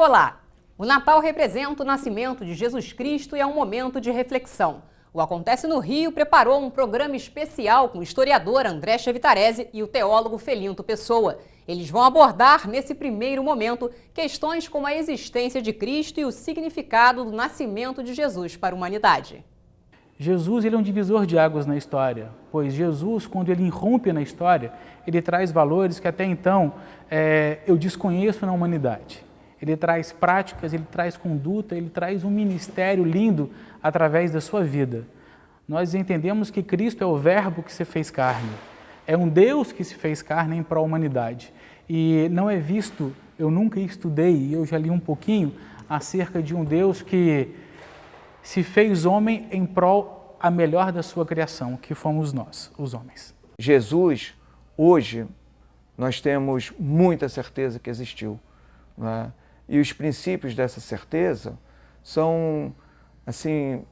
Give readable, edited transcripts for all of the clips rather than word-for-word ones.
Olá! O Natal representa o nascimento de Jesus Cristo e é um momento de reflexão. O Acontece no Rio preparou um programa especial com o historiador André Chevitarese e o teólogo Felinto Pessoa. Eles vão abordar, nesse primeiro momento, questões como a existência de Cristo e o significado do nascimento de Jesus para a humanidade. Jesus ele é um divisor de águas na história, pois Jesus, quando ele irrompe na história, ele traz valores que até então eu desconheço na humanidade. Ele traz práticas, ele traz conduta, ele traz um ministério lindo através da sua vida. Nós entendemos que Cristo é o verbo que se fez carne, é um Deus que se fez carne em prol da humanidade. E não é visto, eu nunca estudei, eu já li um pouquinho acerca de um Deus que se fez homem em prol a melhor da sua criação, que fomos nós, os homens. Jesus, hoje, nós temos muita certeza que existiu, não é? E os princípios dessa certeza são, assim,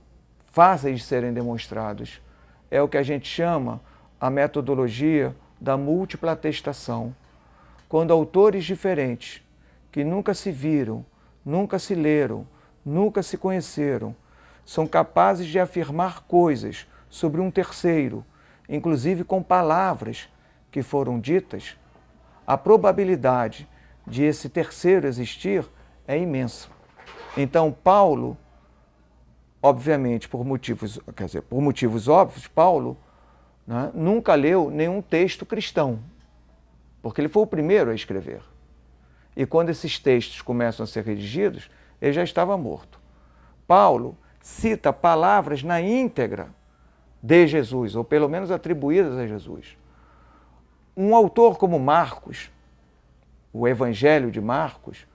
fáceis de serem demonstrados. É o que a gente chama a metodologia da múltipla atestação. Quando autores diferentes, que nunca se viram, nunca se leram, nunca se conheceram, são capazes de afirmar coisas sobre um terceiro, inclusive com palavras que foram ditas, a probabilidade de esse terceiro existir é imensa. Então, Paulo, obviamente, por motivos óbvios, Paulo, né, nunca leu nenhum texto cristão, porque ele foi o primeiro a escrever. E quando esses textos começam a ser redigidos, ele já estava morto. Paulo cita palavras na íntegra de Jesus, ou pelo menos atribuídas a Jesus. Um autor como Marcos, o Evangelho de Marcos,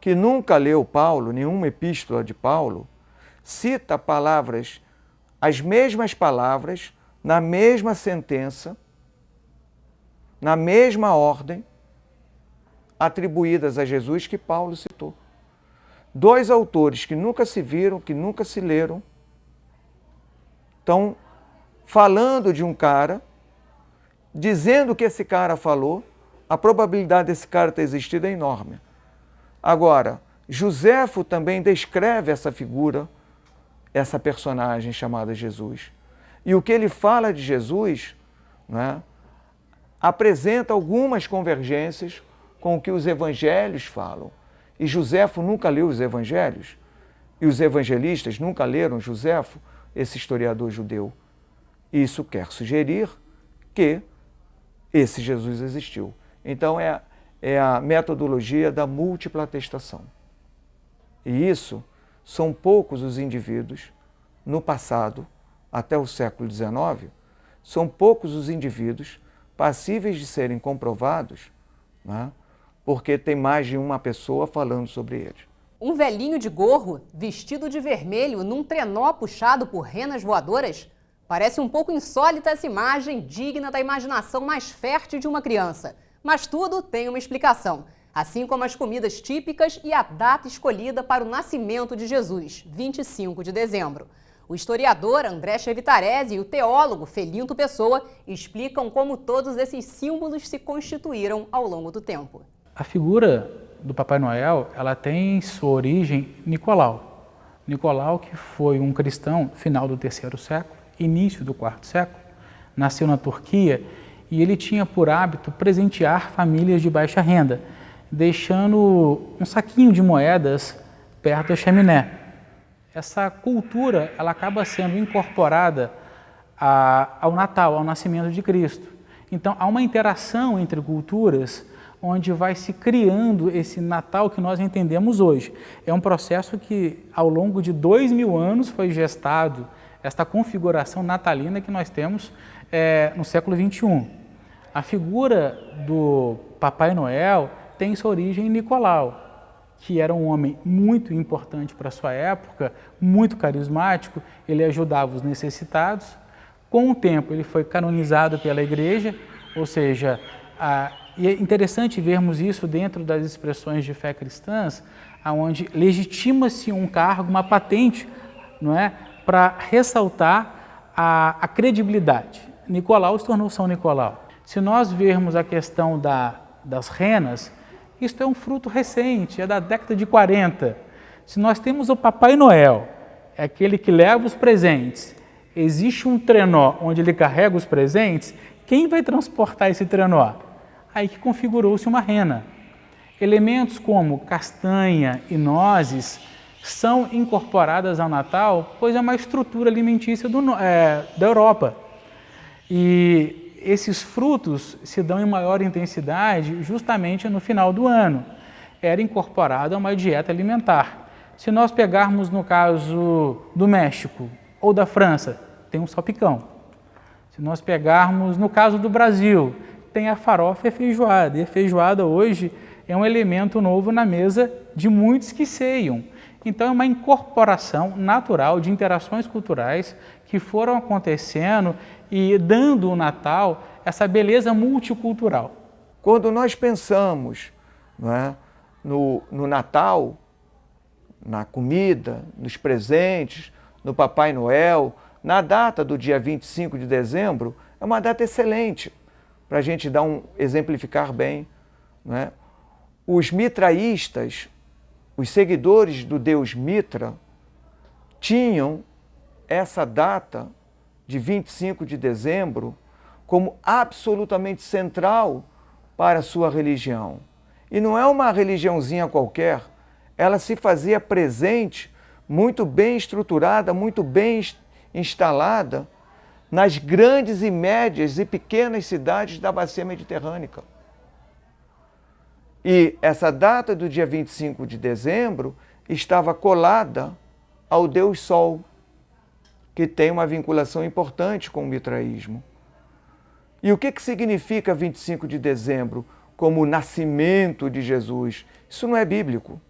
que nunca leu Paulo, nenhuma epístola de Paulo, cita palavras, as mesmas palavras, na mesma sentença, na mesma ordem, atribuídas a Jesus que Paulo citou. Dois autores que nunca se viram, que nunca se leram, estão falando de um cara, dizendo o que esse cara falou. A probabilidade desse cara ter existido é enorme. Agora, Joséfo também descreve essa figura, essa personagem chamada Jesus. E o que ele fala de Jesus, né, apresenta algumas convergências com o que os evangelhos falam. E Joséfo nunca leu os evangelhos, e os evangelistas nunca leram Joséfo, esse historiador judeu. Isso quer sugerir que esse Jesus existiu. Então, é a metodologia da múltipla atestação. E isso, são poucos os indivíduos, no passado, até o século XIX, são poucos os indivíduos passíveis de serem comprovados, né, porque tem mais de uma pessoa falando sobre eles. Um velhinho de gorro, vestido de vermelho, num trenó puxado por renas voadoras? Parece um pouco insólita essa imagem, digna da imaginação mais fértil de uma criança. Mas tudo tem uma explicação, assim como as comidas típicas e a data escolhida para o nascimento de Jesus, 25 de dezembro. O historiador André Chevitarese e o teólogo Felinto Pessoa explicam como todos esses símbolos se constituíram ao longo do tempo. A figura do Papai Noel, ela tem sua origem em Nicolau. Nicolau, que foi um cristão final do terceiro século, início do quarto século, nasceu na Turquia e ele tinha por hábito presentear famílias de baixa renda, deixando um saquinho de moedas perto da chaminé. Essa cultura ela acaba sendo incorporada ao Natal, ao nascimento de Cristo. Então, há uma interação entre culturas onde vai se criando esse Natal que nós entendemos hoje. É um processo que, ao longo de 2000 anos, foi gestado, esta configuração natalina que nós temos no século XXI. A figura do Papai Noel tem sua origem em Nicolau, que era um homem muito importante para a sua época, muito carismático, ele ajudava os necessitados. Com o tempo ele foi canonizado pela igreja, ou seja, e é interessante vermos isso dentro das expressões de fé cristãs, onde legitima-se um cargo, uma patente, não é, para ressaltar a credibilidade. Nicolau se tornou São Nicolau. Se nós vermos a questão das renas, Isso é um fruto recente, é da década de 40. Se nós temos o Papai Noel, é aquele que leva os presentes, existe um trenó onde ele carrega os presentes, quem vai transportar esse trenó? Aí que configurou-se uma rena. Elementos como castanha e nozes são incorporadas ao Natal, pois é uma estrutura alimentícia da Europa. E esses frutos se dão em maior intensidade justamente no final do ano. Era incorporado a uma dieta alimentar. Se nós pegarmos no caso do México ou da França, tem um salpicão. Se nós pegarmos no caso do Brasil, tem a farofa e a feijoada. E a feijoada hoje é um elemento novo na mesa de muitos que ceiam. Então é uma incorporação natural de interações culturais que foram acontecendo e dando ao Natal essa beleza multicultural. Quando nós pensamos, não é, no Natal, na comida, nos presentes, no Papai Noel, na data do dia 25 de dezembro, é uma data excelente para a gente exemplificar bem. Não é? Os mitraístas, os seguidores do deus Mitra, tinham essa data de 25 de dezembro como absolutamente central para a sua religião. E não é uma religiãozinha qualquer, ela se fazia presente, muito bem estruturada, muito bem instalada nas grandes e médias e pequenas cidades da bacia mediterrânea. E essa data do dia 25 de dezembro estava colada ao Deus Sol, que tem uma vinculação importante com o mitraísmo. E o que significa 25 de dezembro como o nascimento de Jesus? Isso não é bíblico.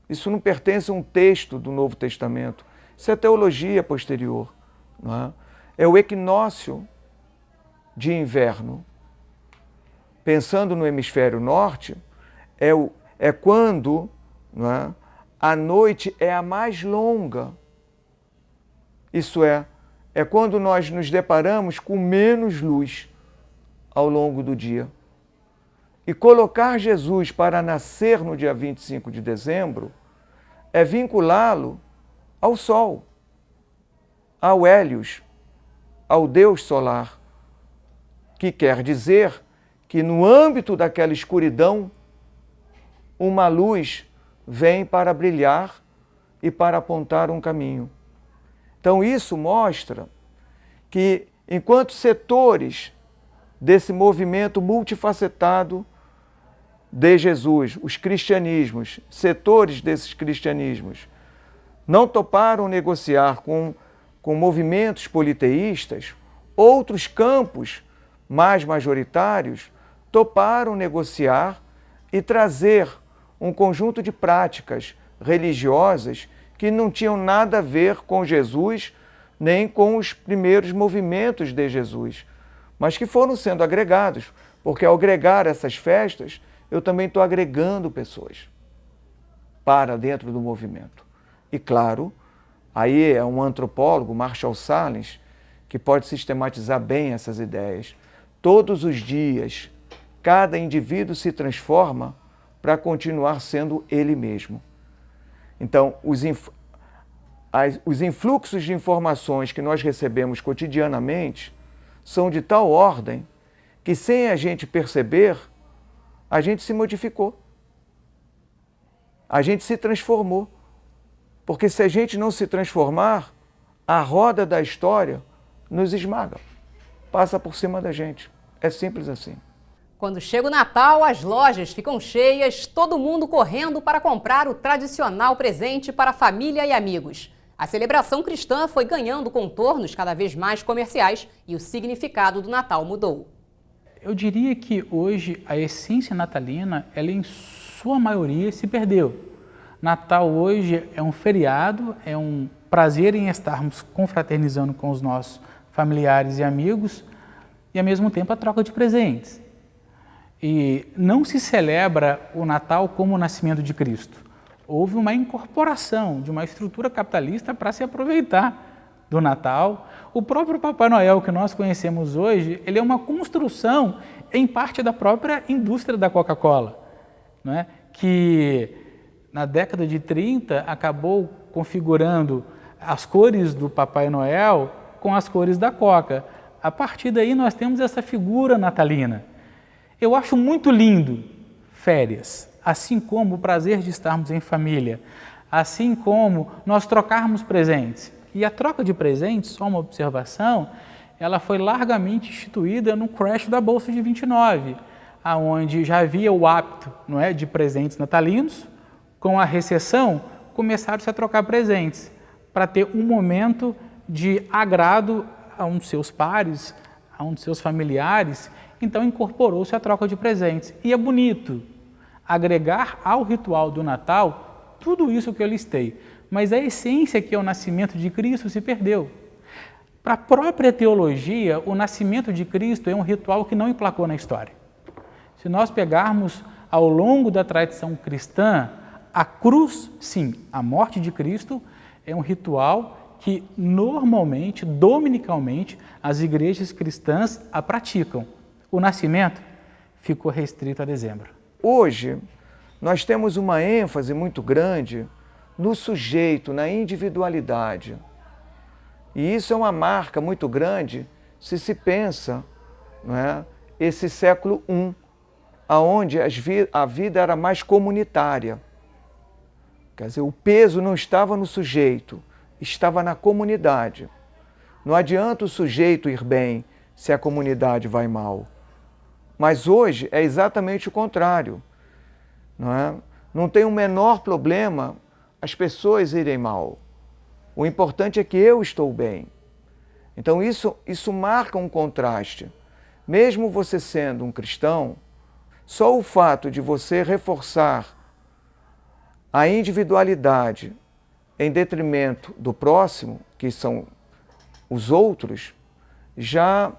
Isso não pertence a um texto do Novo Testamento. Isso é teologia posterior. Não é? É o equinócio de inverno. Pensando no hemisfério norte, é quando, não é, a noite é a mais longa. Isso é quando nós nos deparamos com menos luz ao longo do dia. E colocar Jesus para nascer no dia 25 de dezembro é vinculá-lo ao Sol, ao Hélios, ao Deus solar, que quer dizer que no âmbito daquela escuridão, uma luz vem para brilhar e para apontar um caminho. Então isso mostra que, enquanto setores desse movimento multifacetado de Jesus, os cristianismos, setores desses cristianismos, não toparam negociar com movimentos politeístas, outros campos mais majoritários toparam negociar e trazer um conjunto de práticas religiosas que não tinham nada a ver com Jesus, nem com os primeiros movimentos de Jesus, mas que foram sendo agregados, porque ao agregar essas festas, eu também estou agregando pessoas para dentro do movimento. E claro, aí é um antropólogo, Marshall Sahlins, que pode sistematizar bem essas ideias. Todos os dias, cada indivíduo se transforma para continuar sendo ele mesmo. Então, os influxos de informações que nós recebemos cotidianamente são de tal ordem que, sem a gente perceber, a gente se modificou. A gente se transformou. Porque se a gente não se transformar, a roda da história nos esmaga, passa por cima da gente. É simples assim. Quando chega o Natal, as lojas ficam cheias, todo mundo correndo para comprar o tradicional presente para a família e amigos. A celebração cristã foi ganhando contornos cada vez mais comerciais e o significado do Natal mudou. Eu diria que hoje a essência natalina, ela em sua maioria se perdeu. Natal hoje é um feriado, é um prazer em estarmos confraternizando com os nossos familiares e amigos e, ao mesmo tempo, a troca de presentes. E não se celebra o Natal como o nascimento de Cristo. Houve uma incorporação de uma estrutura capitalista para se aproveitar do Natal. O próprio Papai Noel que nós conhecemos hoje, ele é uma construção, em parte, da própria indústria da Coca-Cola, não é? Que na década de 30 acabou configurando as cores do Papai Noel com as cores da Coca. A partir daí nós temos essa figura natalina. Eu acho muito lindo férias, assim como o prazer de estarmos em família, assim como nós trocarmos presentes. E a troca de presentes, só uma observação, ela foi largamente instituída no crash da Bolsa de 29, aonde já havia o hábito, não é, de presentes natalinos. Com a recessão, começaram-se a trocar presentes para ter um momento de agrado a um dos seus pares, a um dos seus familiares. Então incorporou-se a troca de presentes. E é bonito agregar ao ritual do Natal tudo isso que eu listei. Mas a essência, que é o nascimento de Cristo, se perdeu. Para a própria teologia, o nascimento de Cristo é um ritual que não emplacou na história. Se nós pegarmos ao longo da tradição cristã, a cruz, sim, a morte de Cristo, é um ritual que normalmente, dominicalmente, as igrejas cristãs a praticam. O nascimento ficou restrito a dezembro. Hoje, nós temos uma ênfase muito grande no sujeito, na individualidade. E isso é uma marca muito grande se se pensa, não é, esse século I, onde a vida era mais comunitária. Quer dizer, o peso não estava no sujeito, estava na comunidade. Não adianta o sujeito ir bem se a comunidade vai mal. Mas hoje é exatamente o contrário. Não é? Não tem o menor problema as pessoas irem mal. O importante é que eu estou bem. Então isso marca um contraste. Mesmo você sendo um cristão, só o fato de você reforçar a individualidade em detrimento do próximo, que são os outros, já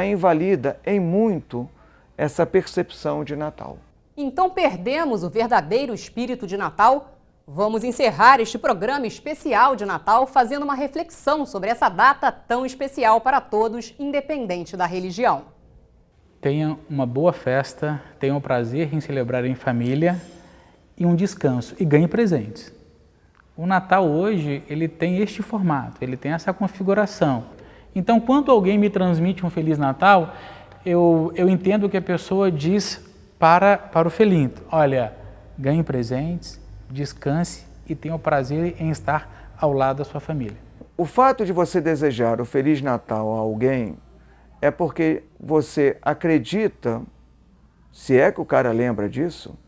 invalida em muito essa percepção de Natal. Então perdemos o verdadeiro espírito de Natal? Vamos encerrar este programa especial de Natal fazendo uma reflexão sobre essa data tão especial para todos, independente da religião. Tenha uma boa festa, tenha o prazer em celebrar em família e um descanso, e ganhe presentes. O Natal hoje, ele tem este formato, ele tem essa configuração. Então, quando alguém me transmite um Feliz Natal, eu entendo que a pessoa diz para o felinto: olha, ganhe presentes, descanse e tenha o prazer em estar ao lado da sua família. O fato de você desejar o Feliz Natal a alguém é porque você acredita, se é que o cara lembra disso,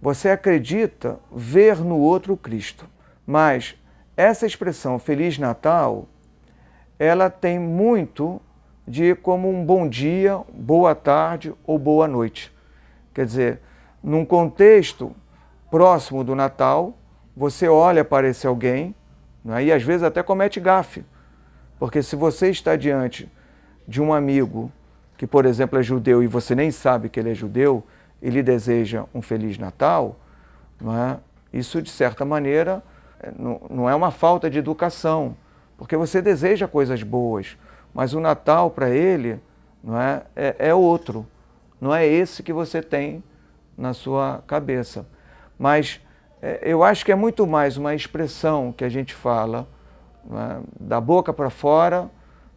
você acredita ver no outro Cristo. Mas essa expressão Feliz Natal, ela tem muito de como um bom dia, boa tarde ou boa noite. Quer dizer, num contexto próximo do Natal, você olha para esse alguém, né, e às vezes até comete gafe. Porque se você está diante de um amigo que, por exemplo, é judeu e você nem sabe que ele é judeu, e lhe deseja um Feliz Natal, não é? Isso, de certa maneira, não é uma falta de educação, porque você deseja coisas boas, mas o Natal para ele não é outro, não é esse que você tem na sua cabeça. Mas eu acho que é muito mais uma expressão que a gente fala, não é, da boca para fora,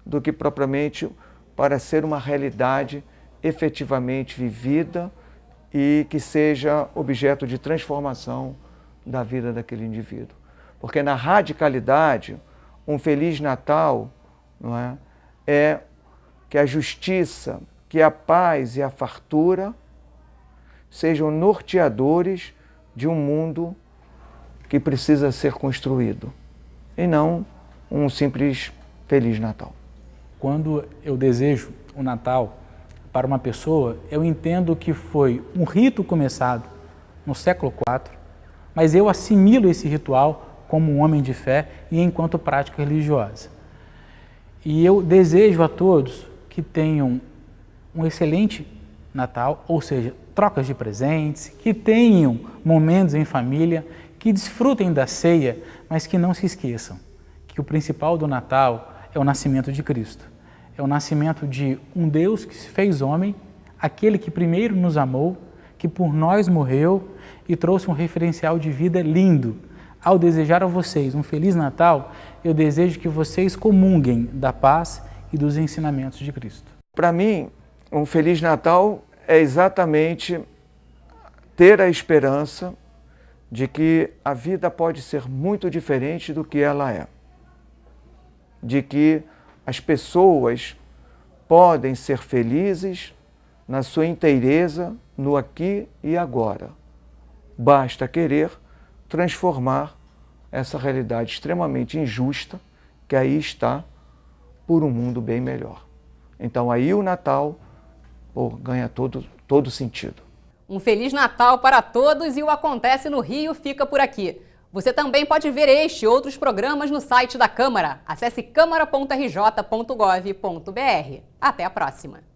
do que propriamente para ser uma realidade efetivamente vivida e que seja objeto de transformação da vida daquele indivíduo. Porque na radicalidade, um Feliz Natal, não é que a justiça, que a paz e a fartura sejam norteadores de um mundo que precisa ser construído, e não um simples Feliz Natal. Quando eu desejo o Natal para uma pessoa, eu entendo que foi um rito começado no século IV, mas eu assimilo esse ritual como um homem de fé e enquanto prática religiosa. E eu desejo a todos que tenham um excelente Natal, ou seja, trocas de presentes, que tenham momentos em família, que desfrutem da ceia, mas que não se esqueçam que o principal do Natal é o nascimento de Cristo. É o nascimento de um Deus que se fez homem, aquele que primeiro nos amou, que por nós morreu e trouxe um referencial de vida lindo. Ao desejar a vocês um Feliz Natal, eu desejo que vocês comunguem da paz e dos ensinamentos de Cristo. Para mim, um Feliz Natal é exatamente ter a esperança de que a vida pode ser muito diferente do que ela é. De que as pessoas podem ser felizes na sua inteireza, no aqui e agora. Basta querer transformar essa realidade extremamente injusta que aí está por um mundo bem melhor. Então aí o Natal ganha todo sentido. Um Feliz Natal para todos e o Acontece no Rio fica por aqui. Você também pode ver este e outros programas no site da Câmara. Acesse câmara.rj.gov.br. Até a próxima!